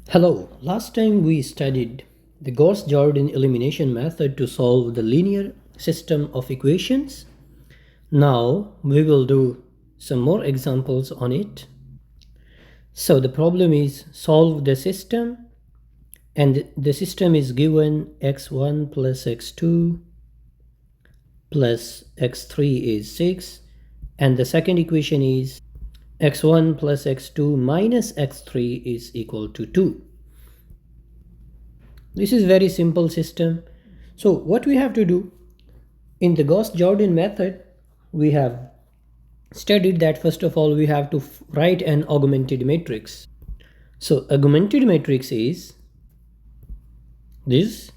Hello, last time we studied the Gauss Jordan elimination method to solve the linear system of equations. Now we will do some more examples on it. So the problem is solve the system, and the system is given x1 plus x2 plus x3 is 6, and the second equation is x1 plus x2 minus x3 is equal to 2. This is very simple system. So what we have to do in the Gauss Jordan method, we have studied that first of all we have to write an augmented matrix. So augmented matrix is this.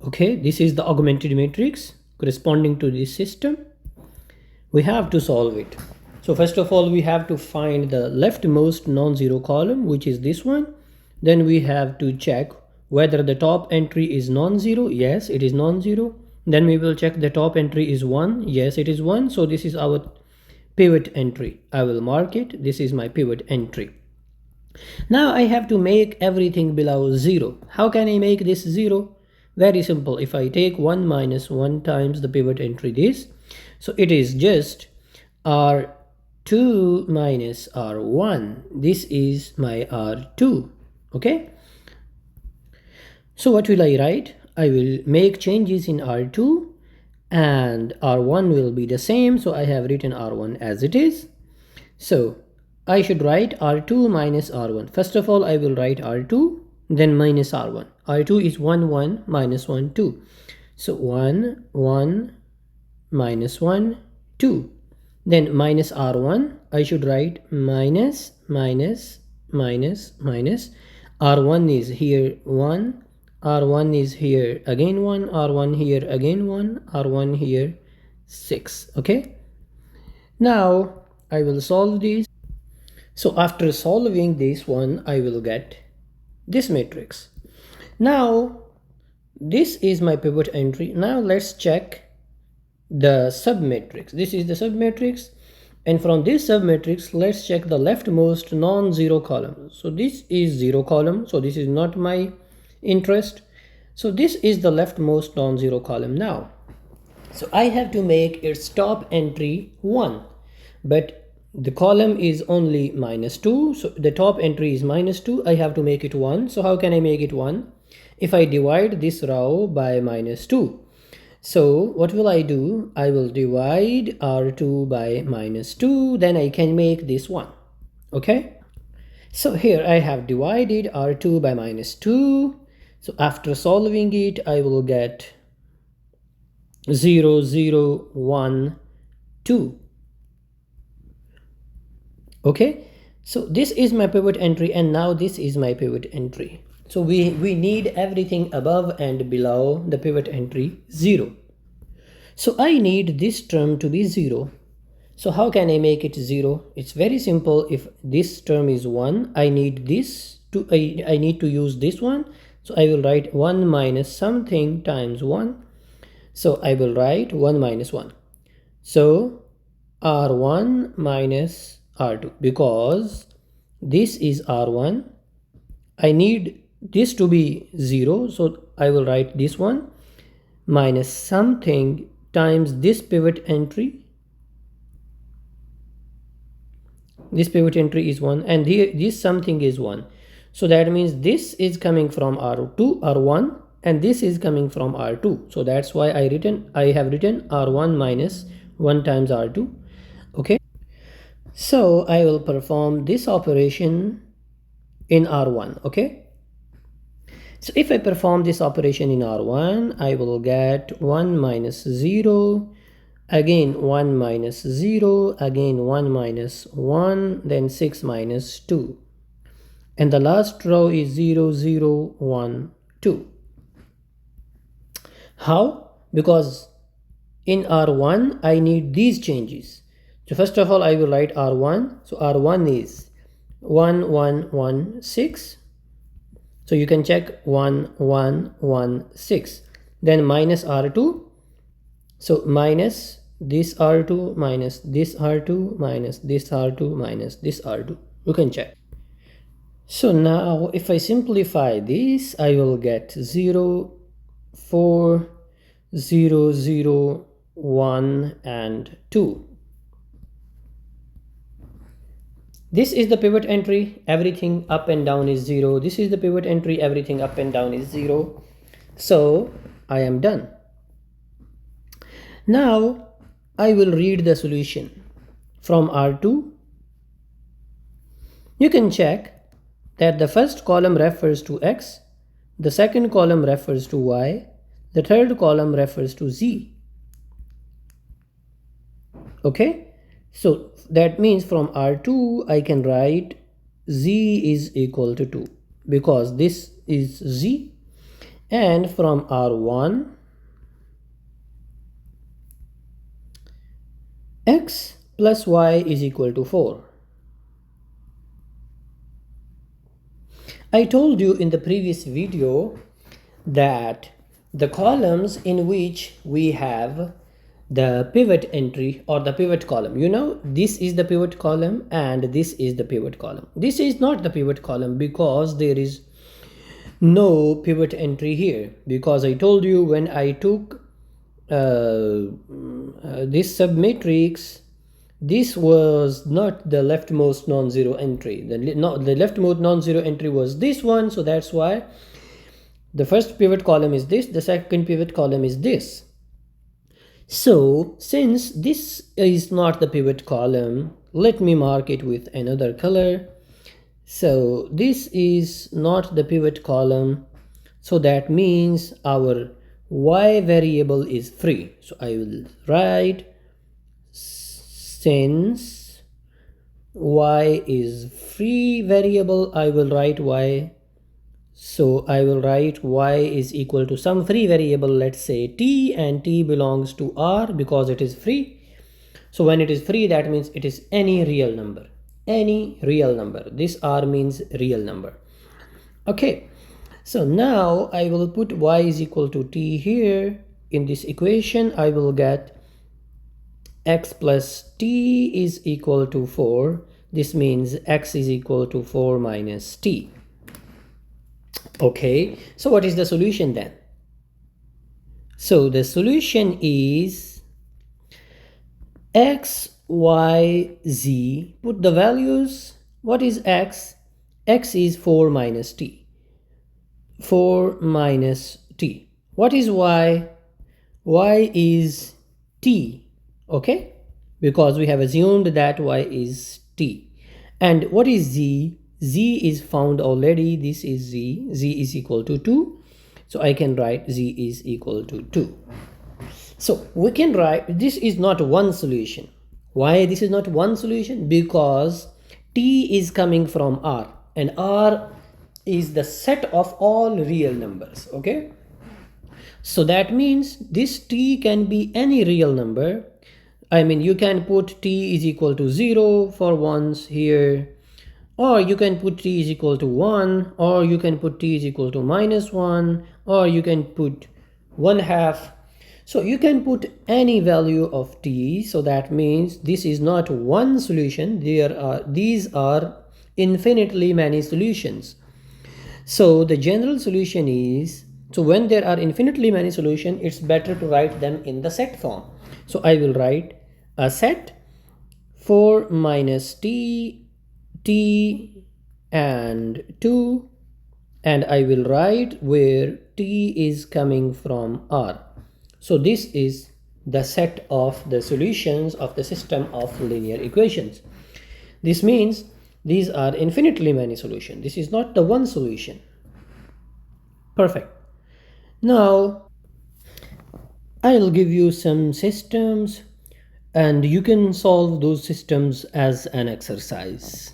Okay, this is the augmented matrix corresponding to this system. We have to solve it. So first of all we have to find the leftmost non-zero column, which is this one. Then we have to check whether the top entry is non-zero. Yes, it is non-zero. Then we will check the top entry is 1. Yes, it is 1. So this is our pivot entry. I will mark it. This is my pivot entry. Now I have to make everything below 0. How can I make this 0? Very simple. If I take 1 minus 1 times the pivot entry this, so it is just R2 minus R1. This is my R2. Okay. So what will I write? I will make changes in R2 and R1 will be the same. So I have written R1 as it is. So I should write R2 minus R1. First of all, I will write R2, then minus R1. R2 is 1, 1, minus 1, 2. So 1, 1, minus 1, 2. Then minus R1, I should write minus, minus, minus, minus. R1 is here 1. R1 is here again 1, R1 here again 1, R1 here 6. Okay. Now I will solve this. So after solving this one, I will get this matrix. Now this is my pivot entry. Now let's check the submatrix. This is the submatrix, and from this submatrix let's check the leftmost non-zero column. So this is 0 column, so this is not my interest. So this is the leftmost non-zero column. Now so I have to make its top entry 1, but the column is only minus 2, so the top entry is minus 2. I have to make it 1. So how can I make it 1? If I divide this row by minus 2. So what will I do? I will divide R2 by minus 2, then I can make this 1. Okay. So here I have divided R2 by minus 2. So after solving it, I will get 0, 0, 1, 2. Okay. So this is my pivot entry, and now this is my pivot entry. So we need everything above and below the pivot entry 0. So I need this term to be 0. So how can I make it 0? It's very simple. If this term is 1, I need this to I need to use this one. So I will write 1 minus something times 1. So I will write 1 minus 1. So R1 minus R2, because this is R1. I need this to be 0. So I will write this one minus something times this pivot entry. This pivot entry is 1, and this something is 1. So that means this is coming from R1, and this is coming from R2. So that's why I have written R1 minus 1 times R2. Okay. So I will perform this operation in R1. Okay. So if I perform this operation in R1, I will get 1 minus 0, again 1 minus 0, again 1 minus 1, then 6 minus 2. And the last row is 0, 0, 1, 2. How? Because in R1, I need these changes. So first of all, I will write R1. So R1 is 1, 1, 1, 6. So you can check 1, 1, 1, 6. Then minus R2. So minus this R2, minus this R2, minus this R2, minus this R2. You can check. So now if I simplify this, I will get 0, 4, 0, 0, 1 and 2. This is the pivot entry, everything up and down is 0. This is the pivot entry, everything up and down is 0. So I am done. Now I will read the solution from R2. You can check that the first column refers to x, the second column refers to y, the third column refers to z. Okay, so that means from R2 I can write z is equal to 2 because this is z, and from R1 x plus y is equal to 4. I told you in the previous video that the columns in which we have the pivot entry or the pivot column, this is the pivot column and this is the pivot column. This is not the pivot column because there is no pivot entry here, because I told you when I took this submatrix, this was not the leftmost non-zero entry. The leftmost non-zero entry was this one, so that's why the first pivot column is this, the second pivot column is this. So since this is not the pivot column, let me mark it with another color. So this is not the pivot column, so that means our y variable is free. So I will write, since y is free variable, I will write y. So I will write y is equal to some free variable, let's say t, and t belongs to r because it is free. So when it is free, that means it is any real number. Any real number. This r means real number. Okay, so now I will put y is equal to t here. In this equation, I will get x plus t is equal to 4. This means x is equal to 4 minus t. Okay, so what is the solution then? So the solution is x, y, z. Put the values. What is x? X is 4 minus t. 4 minus t. What is y? Y is t. Okay, because we have assumed that y is t. And what is z? Z is found already. This is z. Z is equal to 2. So I can write z is equal to 2. So we can write, this is not one solution. Why this is not one solution? Because t is coming from r, and r is the set of all real numbers. Okay, so that means this t can be any real number. I mean, you can put t is equal to 0 for once here, or you can put t is equal to 1, or you can put t is equal to minus 1, or you can put 1/2. So you can put any value of t. So that means this is not one solution. These are infinitely many solutions. So the general solution is, so when there are infinitely many solutions, it's better to write them in the set form. So I will write a set 4 minus t, t and 2, and I will write where t is coming from r. So this is the set of the solutions of the system of linear equations. This means these are infinitely many solutions. This is not the one solution. Perfect. Now I'll give you some systems and you can solve those systems as an exercise.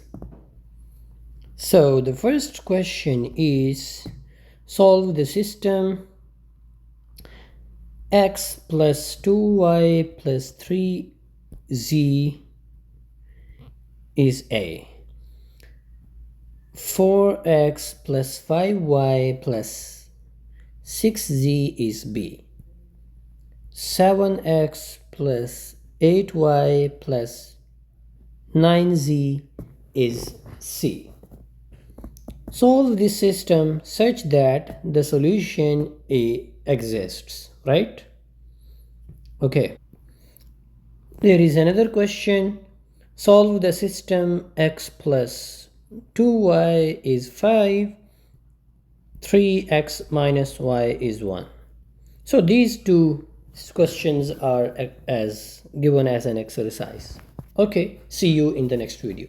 So the first question is, solve the system x plus 2y plus 3z is A. 4x plus 5y plus 6z is B. 7x plus 8y plus 9z is C. Solve this system such that the solution A exists, right? Okay. There is another question. Solve the system x plus 2y is 5, 3x minus y is 1. So these two questions are as given as an exercise. Okay, see you in the next video.